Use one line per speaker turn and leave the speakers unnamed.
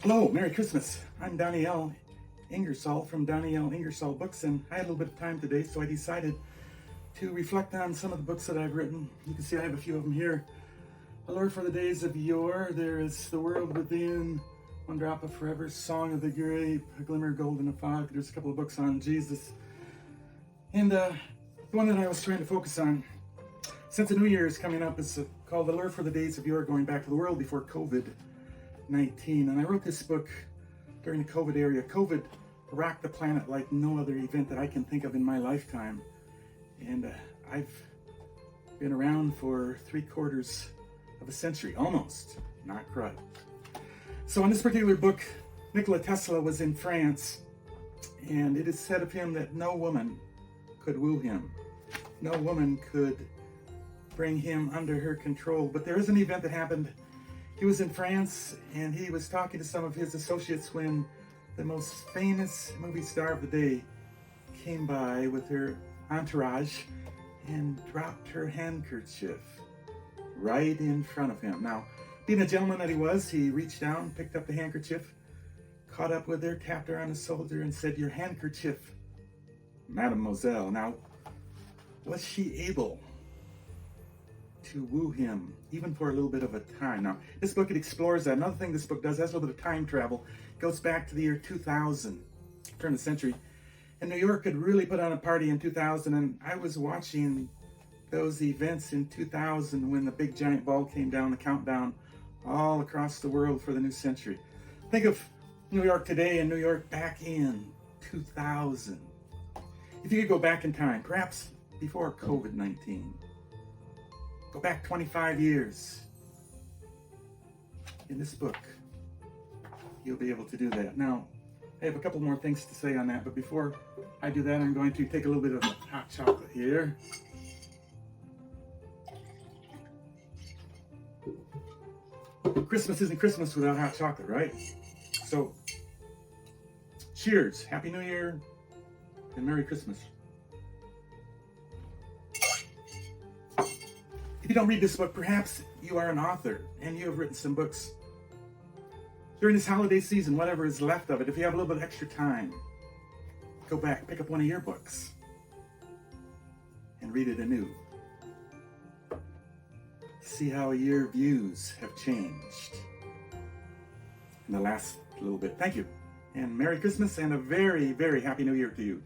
Hello, Merry Christmas. I'm Donielle Ingersoll from Donielle Ingersoll Books, and I had a little bit of time today, so I decided to reflect on some of the books that I've written. You can see I have a few of them here. A Lure for the Days of Yore, there is The World Within, One Drop of Forever, Song of the Grape, A Glimmer of Gold in a Fog. There's a couple of books on Jesus. And the one that I was trying to focus on, since the New Year is coming up, is called A Lure for the Days of Yore, Going Back to the World Before COVID-19. And I wrote this book during the COVID era. COVID rocked the planet like no other event that I can think of in my lifetime. And I've been around for 3/4 of a century, almost, not quite. So in this particular book, Nikola Tesla was in France, and it is said of him that no woman could woo him. No woman could bring him under her control. But there is an event that happened. He was in France, and he was talking to some of his associates when the most famous movie star of the day came by with her entourage and dropped her handkerchief right in front of him. Now, being a gentleman that he was, he reached down, picked up the handkerchief, caught up with her, tapped her on the shoulder, and said, "Your handkerchief, mademoiselle." Now, was she able to woo him, even for a little bit of a time? Now, this book, it explores that. Another thing this book does, has a little bit of time travel. It goes back to the year 2000, turn of the century. And New York could really put on a party in 2000, and I was watching those events in 2000 when the big giant ball came down, the countdown all across the world for the new century. Think of New York today and New York back in 2000. If you could go back in time, perhaps before COVID-19, go back 25 years. In this book, you'll be able to do that. Now, I have a couple more things to say on that, but before I do that, I'm going to take a little bit of hot chocolate here. Christmas isn't Christmas without hot chocolate, right? So, cheers, Happy New Year, and Merry Christmas. If you don't read this book, perhaps you are an author and you have written some books. During this holiday season, whatever is left of it, if you have a little bit of extra time, go back, pick up one of your books, and read it anew. See how your views have changed in the last little bit. Thank you, and Merry Christmas, and a very, very Happy New Year to you.